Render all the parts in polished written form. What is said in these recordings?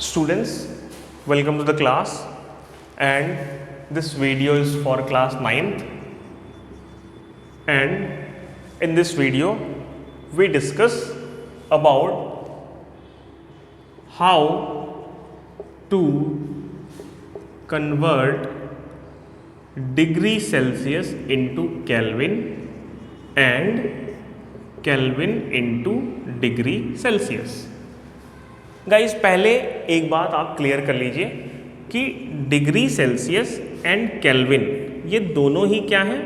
Students, welcome to the class, and this video is for class 9th, and in this video we discuss about how to convert degree Celsius into Kelvin and Kelvin into degree Celsius। Guys पहले एक बात आप clear कर लीजिए कि degree Celsius and kelvin ये दोनों ही क्या हैं,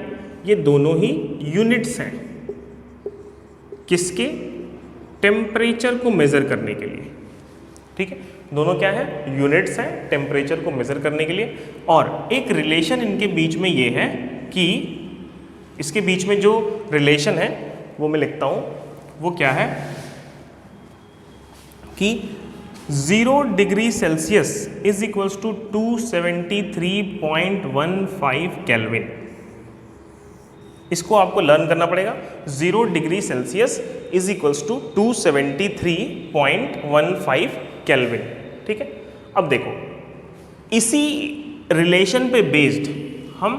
ये दोनों ही यूनिट्स हैं किसके, टेम्परेचर को मेज़र करने के लिए। ठीक है, दोनों क्या है, यूनिट्स हैं टेम्परेचर को मेज़र करने के लिए। और एक रिलेशन इनके बीच में ये है कि इसके बीच में जो रिलेशन है वो मैं लिखता हूँ, वो क्या है कि 0 degree Celsius is equals to 273.15 Kelvin. इसको आपको लर्न करना पड़ेगा। 0 degree Celsius is equals to 273.15 Kelvin. ठीक है, अब देखो इसी रिलेशन पे बेस्ड हम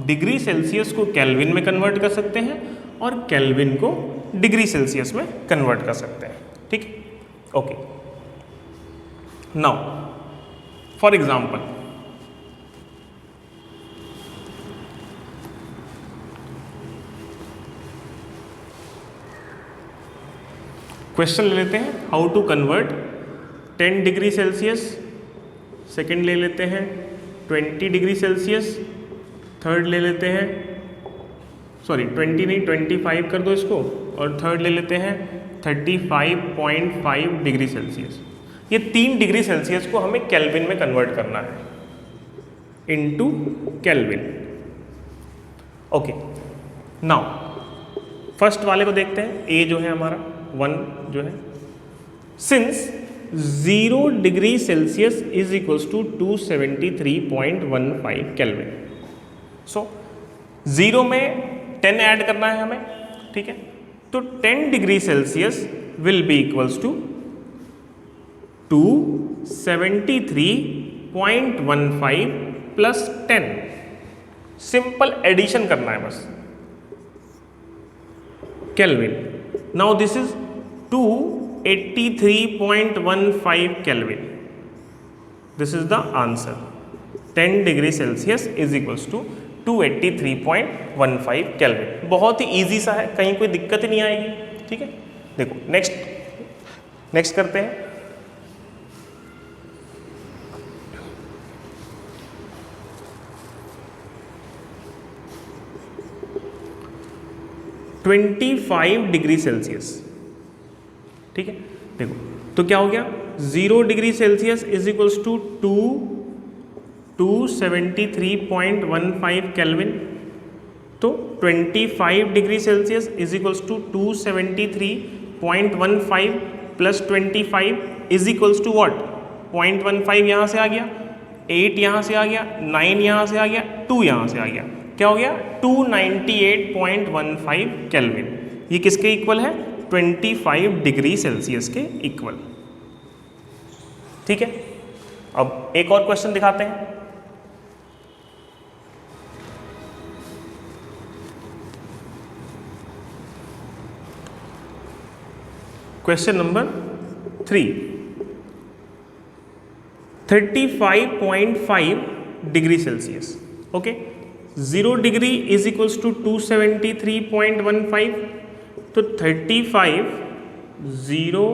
डिग्री सेल्सियस को केल्विन में कन्वर्ट कर सकते हैं और केल्विन को डिग्री सेल्सियस में कन्वर्ट कर सकते हैं। ठीक है, okay. Now for example question ले लेते हैं, how to convert 10 degree Celsius, second ले लेते हैं 20 डिग्री सेल्सियस, थर्ड ले लेते हैं 20 नहीं 25 कर दो इसको, और थर्ड ले लेते हैं 35.5 डिग्री सेल्सियस। ये 3 डिग्री सेल्सियस को हमें केल्विन में कन्वर्ट करना है, into kelvin. Okay, now first वाले को देखते हैं। ए जो है हमारा 1 जो है, since 0 degree Celsius is equals to 273.15 kelvin. So 0 में 10 ऐड करना है हमें। ठीक है, तो 10 degree Celsius will be equals to 273.15 plus 10। Simple addition करना है बस, Kelvin. Now this is 283.15 Kelvin. This is the answer. 10 degree Celsius is equals to 283.15 Kelvin. बहुत ही इजी सा है, कहीं कोई दिक्कत ही नहीं आएगी। ठीक है, देखो नेक्स्ट करते हैं। (25 डिग्री सेल्सियस। ठीक है, देखो तो क्या हो गया, 0 degree Celsius is equals to 273.15 Kelvin. तो 25 degree Celsius is equals to 273.15 plus 25 is equals to what, 0.15 यहाँ से आ गया, 8 यहाँ से आ गया, 9 यहाँ से आ गया, 2 यहाँ से आ गया, क्या हो गया 298.15 केल्विन। ये किसके इक्वल है, 25 डिग्री सेल्सियस के इक्वल। ठीक है, अब एक और क्वेश्चन दिखाते हैं। Question number 3, 35.5 degree Celsius. Okay, 0 degree is equals to 273.15, तो 35 0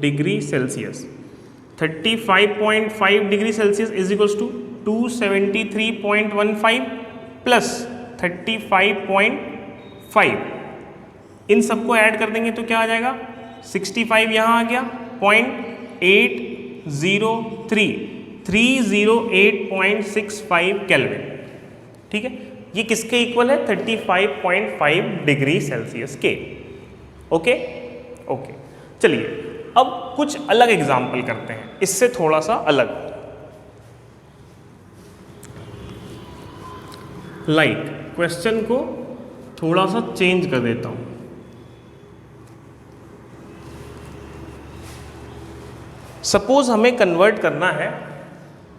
degree Celsius, 35.5 degree Celsius is equals to 273.15 plus 35.5। इन सबको ऐड कर देंगे तो क्या आ जाएगा, 65 यहाँ आ गया, 0.803, 308.65 केल्विन। ठीक है, ये किसके इक्वल है, 35.5 डिग्री सेल्सियस के। ओके, चलिए अब कुछ अलग एग्जाम्पल करते हैं, इससे थोड़ा सा अलग। क्वेश्चन को थोड़ा सा चेंज कर देता हूं। सपोज हमें कन्वर्ट करना है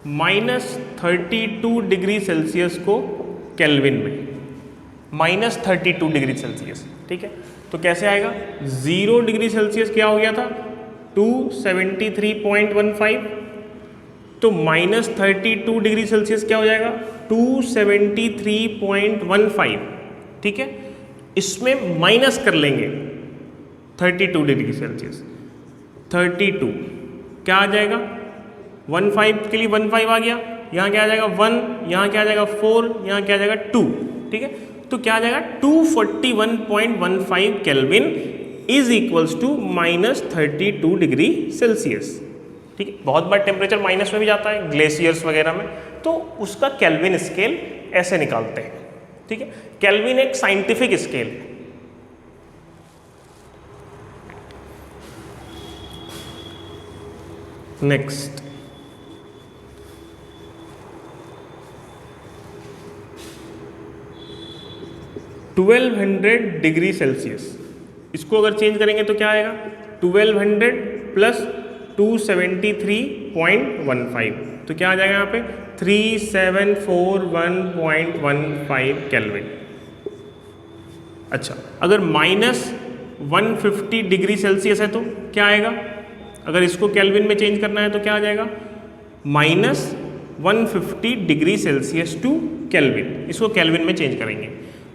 -32 डिग्री सेल्सियस को केल्विन में, -32 डिग्री सेल्सियस, ठीक है। तो कैसे आएगा, 0 डिग्री सेल्सियस क्या हो गया था, 273.15, तो -32 डिग्री सेल्सियस क्या हो जाएगा, 273.15, ठीक है। इसमें माइनस कर लेंगे 32 डिग्री सेल्सियस, 32 क्या आ जाएगा, 15 के लिए 15 आ गया, यहाँ क्या आ जाएगा 1, यहाँ क्या आ जाएगा 4, यहाँ क्या आ जाएगा 2, ठीक है। तो क्या आ जाएगा 241.15 Kelvin is equals to -32 degree Celsius, ठीक है। बहुत बार टेम्परेचर माइनस में भी जाता है ग्लेशियर्स वगैरह में, तो उसका केल्विन स्केल ऐसे निकालते हैं, ठीक है। केल्विन एक साइंटिफिक स्केल है। नेक्स्ट, (1200 डिग्री सेल्सियस), इसको अगर चेंज करेंगे तो क्या आएगा, 1200 प्लस 273.15, तो क्या आ जाएगा यहाँ पे 3741.15 केल्विन। अच्छा, अगर -150 डिग्री सेल्सियस है तो क्या आएगा, अगर इसको केल्विन में चेंज करना है तो क्या आ जाएगा, -150 डिग्री सेल्सियस टू केल्विन, इसको केल्विन में चेंज करेंगे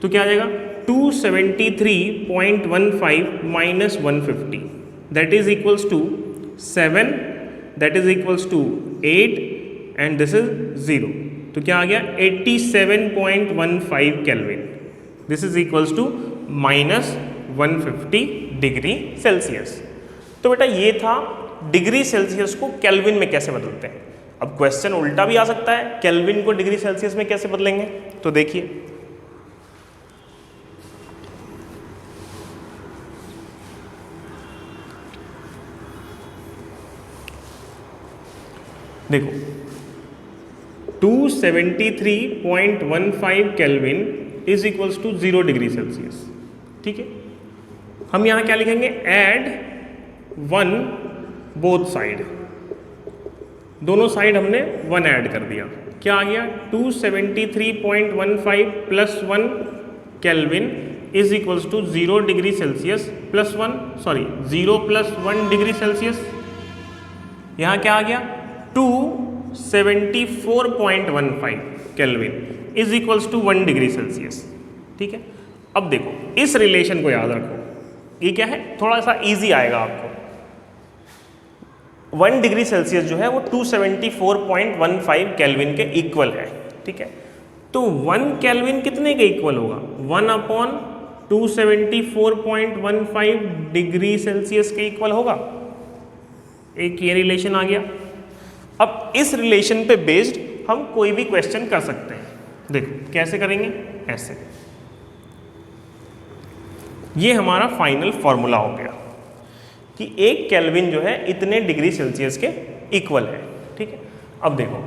तो क्या आ जाएगा 273.15 minus 150, that is equals to 7, that is equals to 8 and this is 0, तो क्या आ गया 87.15 Kelvin, this is equals to -150 degree Celsius. तो बेटा ये था डिग्री सेल्सियस को केल्विन में कैसे बदलते हैं। अब क्वेश्चन उल्टा भी आ सकता है, केल्विन को डिग्री सेल्सियस में कैसे बदलेंगे, तो देखिए देखो 273.15 Kelvin is equals to 0 degree Celsius, ठीक है। हम यहाँ क्या लिखेंगे, ऐड 1 बोथ साइड, दोनों साइड हमने 1 ऐड कर दिया, क्या आ गया 273.15 plus 1 Kelvin is equals to 0 degree Celsius plus 1, sorry 0 plus 1 degree Celsius, यहाँ क्या आ गया 274.15 Kelvin is equals to 1 degree Celsius, ठीक है। अब देखो इस रिलेशन को याद रखो, ये क्या है, थोड़ा सा इजी आएगा आपको। 1 डिग्री सेल्सियस जो है वो 274.15 केल्विन के इक्वल है, ठीक है। तो 1 केल्विन कितने के इक्वल होगा, 1/274.15 डिग्री सेल्सियस के इक्वल होगा, एक ये रिलेशन आ गया। अब इस रिलेशन पे बेस्ड हम कोई भी क्वेश्चन कर सकते हैं, देखो कैसे करेंगे, ऐसे, ये हमारा फाइनल फॉर्मूला हो गया कि 1 केल्विन जो है इतने डिग्री सेल्सियस के इक्वल है, ठीक है। अब देखो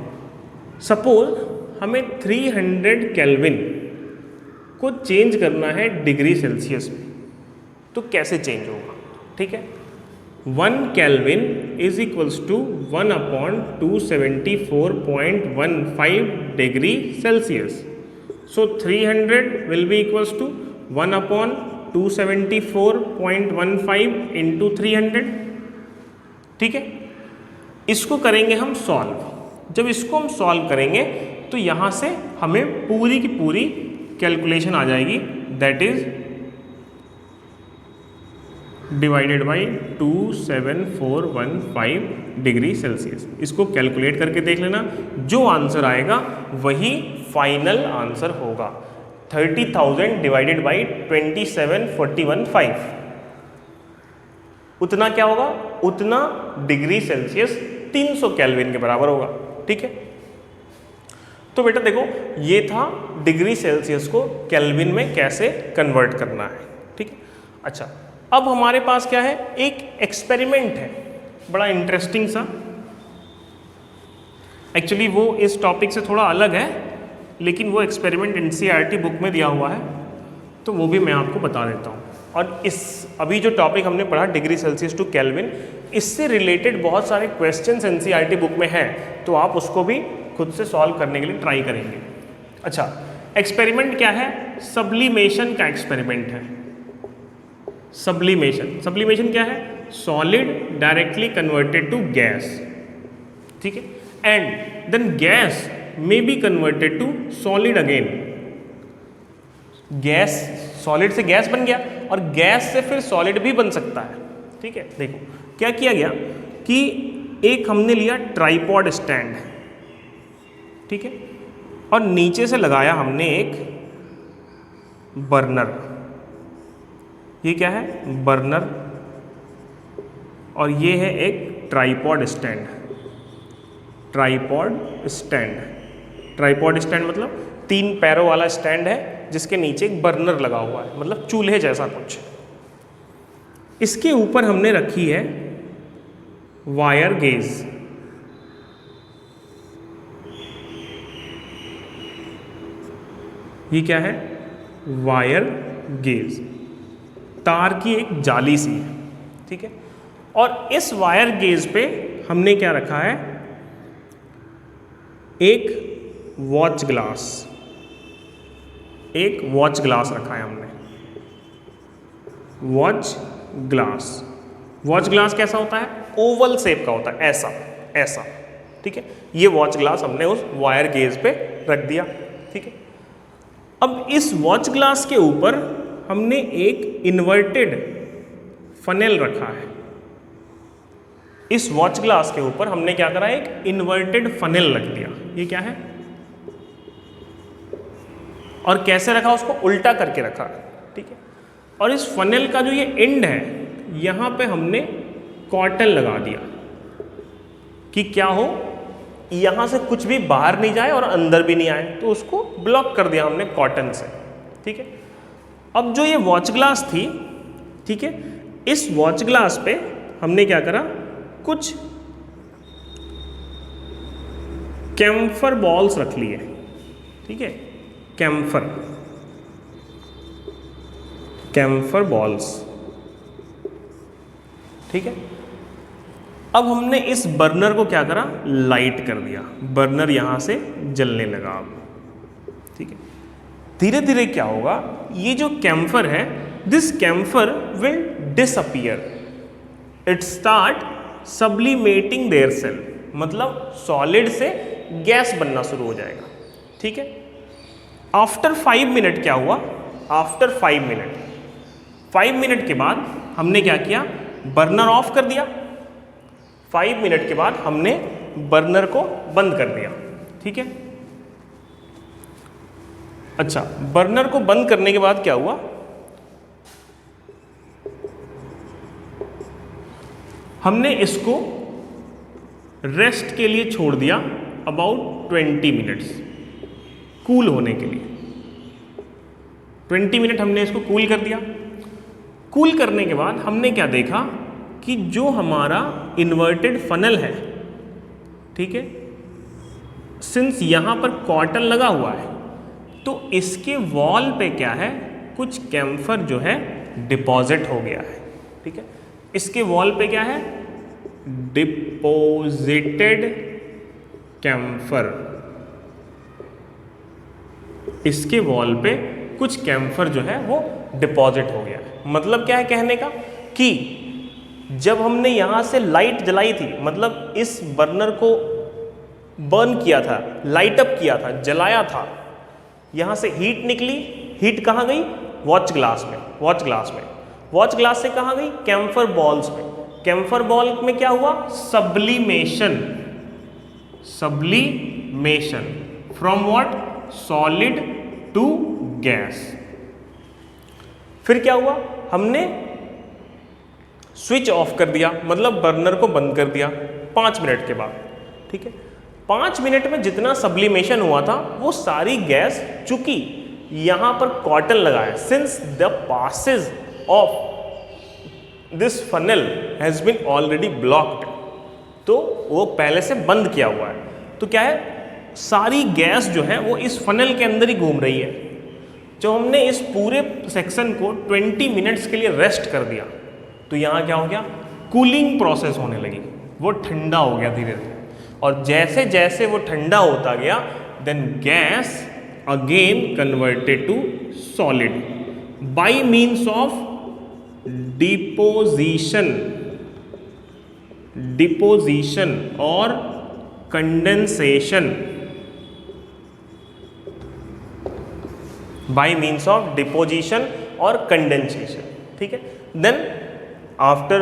सपोज हमें 300 केल्विन को चेंज करना है डिग्री सेल्सियस में, तो कैसे चेंज होगा, ठीक है। 1 Kelvin is equals to 1/274.15 degree Celsius, so 300 will be equals to 1/274.15 into 300, ठीक है। इसको करेंगे हम सॉल्व, जब इसको हम सॉल्व करेंगे तो यहाँ से हमें पूरी की पूरी कैलकुलेशन आ जाएगी, that is divided by 27415 degree Celsius. इसको कैलकुलेट करके देख लेना, जो आंसर आएगा वही फाइनल आंसर होगा। 30,000 डिवाइडेड बाई 2741.5 उतना क्या होगा, उतना डिग्री सेल्सियस 300 केल्विन के बराबर होगा, ठीक है। तो बेटा देखो ये था डिग्री सेल्सियस को केल्विन में कैसे कन्वर्ट करना है, ठीक है। अच्छा, अब हमारे पास क्या है, एक एक्सपेरिमेंट है बड़ा इंटरेस्टिंग सा, एक्चुअली वो इस टॉपिक से थोड़ा अलग है, लेकिन वो एक्सपेरिमेंट NCERT बुक में दिया हुआ है, तो वो भी मैं आपको बता देता हूँ। और इस अभी जो टॉपिक हमने पढ़ा डिग्री सेल्सियस टू केल्विन, इससे रिलेटेड बहुत सारे क्वेश्चंस एनसीईआरटी बुक में हैं, तो आप उसको भी खुद से सॉल्व करने के लिए ट्राई करेंगे। अच्छा, एक्सपेरिमेंट क्या है? सब्लिमेशन का एक्सपेरिमेंट है। सब्लिमेशन क्या है? Solid directly converted to gas, ठीक है, and then gas may be converted to solid again. Gas, solid से गैस बन गया और गैस से फिर सॉलिड भी बन सकता है, ठीक है। देखो क्या किया गया कि एक हमने लिया ट्राइपॉड स्टैंड, ठीक है, और नीचे से लगाया हमने एक बर्नर। ये क्या है? बर्नर। और ये है एक ट्राइपॉड स्टैंड। ट्राइपॉड स्टैंड मतलब 3 पैरों वाला स्टैंड है जिसके नीचे एक बर्नर लगा हुआ है, मतलब चूल्हे जैसा कुछ। इसके ऊपर हमने रखी है वायर गेज। ये क्या है? वायर गेज, तार की एक जाली सी है, ठीक है। और इस वायर गेज पे हमने क्या रखा है? एक वॉच ग्लास रखा है हमने। वॉच ग्लास कैसा होता है? ओवल शेप का होता है, ऐसा, ठीक है। ये वॉच ग्लास हमने उस वायर गेज पे रख दिया, ठीक है। अब इस वॉच ग्लास के ऊपर हमने एक इन्वर्टेड फनेल रखा है। इस वॉच ग्लास के ऊपर हमने क्या करा? एक इन्वर्टेड फनेल रख दिया। ये क्या है? और कैसे रखा? उसको उल्टा करके रखा, ठीक है। और इस फनेल का जो ये एंड है, यहाँ पे हमने कॉटन लगा दिया कि क्या हो, यहाँ से कुछ भी बाहर नहीं जाए और अंदर भी नहीं आए, तो उसको ब्लॉक कर दिया हमने कॉटन से, ठीक है। अब जो ये वॉच ग्लास थी, ठीक है, इस वॉच ग्लास पे हमने क्या करा? कुछ कैम्फर बॉल्स रख लिए, ठीक है, कैम्फर बॉल्स, ठीक है। अब हमने इस बर्नर को क्या करा? लाइट कर दिया। बर्नर यहां से जलने लगा अब, ठीक है। धीरे धीरे क्या होगा? ये जो कैम्फर है, this camphor will disappear, it start sublimating there cell, मतलब सॉलिड से गैस बनना शुरू हो जाएगा, ठीक है। आफ्टर 5 मिनट क्या हुआ? आफ्टर 5 मिनट के बाद हमने क्या किया? बर्नर ऑफ कर दिया। 5 मिनट के बाद हमने बर्नर को बंद कर दिया, ठीक है। अच्छा, बर्नर को बंद करने के बाद क्या हुआ? हमने इसको रेस्ट के लिए छोड़ दिया अबाउट 20 मिनट्स, कूल होने के लिए। 20 मिनट हमने इसको कूल कर दिया। कूल करने के बाद हमने क्या देखा कि जो हमारा इन्वर्टेड फनल है, ठीक है, सिंस यहाँ पर कॉटन लगा हुआ है, तो इसके वॉल पे क्या है? कुछ कैम्फर जो है डिपॉजिट हो गया है, ठीक है। इसके वॉल पे क्या है? Deposited camphor. इसके वॉल पे कुछ कैम्फर जो है वो डिपॉजिट हो गया है। मतलब क्या है कहने का? कि जब हमने यहाँ से लाइट जलाई थी, मतलब इस बर्नर को बर्न किया था, लाइट अप किया था, जलाया था, यहाँ से हीट निकली। हीट कहाँ गई? वॉच ग्लास में। वॉच ग्लास से कहाँ गई? कैम्फर बॉल्स में। कैम्फर बॉल में क्या हुआ? Sublimation from what? Solid to gas. फिर क्या हुआ? हमने स्विच ऑफ कर दिया, मतलब बर्नर को बंद कर दिया 5 मिनट के बाद, ठीक है। 5 मिनट में जितना सब्लिमेशन हुआ था वो सारी गैस, चूंकि यहां पर कॉटन लगा है, since the passage of this funnel has been already blocked, तो वो पहले से बंद किया हुआ है। तो क्या है? सारी गैस जो है वो इस फनल के अंदर ही घूम रही है। जब हमने इस पूरे सेक्शन को 20 मिनट्स के लिए रेस्ट कर दिया तो यहाँ क्या हो गया, कूलिंग प्रोसेस होने लगी, वो ठंडा हो गया धीरे धीरे, और जैसे जैसे वो ठंडा होता गया then gas again converted to solid by means of deposition और condensation, by means of deposition और कंडेंसेशन, ठीक है। Then after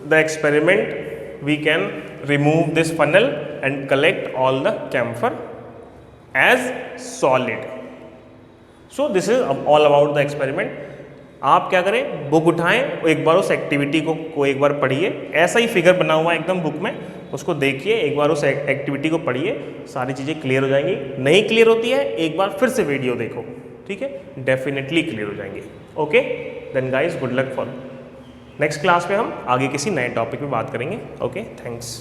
the experiment we can remove this funnel and collect all the camphor as solid. So this is all about the experiment. आप क्या करें, book उठाएं, एक बार उस एक्टिविटी को एक बार पढ़िए, ऐसा ही फिगर बना हुआ है एकदम बुक में, उसको देखिए, एक बार उस एक्टिविटी को पढ़िए, सारी चीज़ें क्लियर हो जाएंगी। नहीं क्लियर होती है एक बार फिर से वीडियो देखो, ठीक है, डेफिनेटली क्लियर हो जाएंगे। Okay then guys, good luck for next class में हम आगे किसी नए टॉपिक पे बात करेंगे। Okay thanks.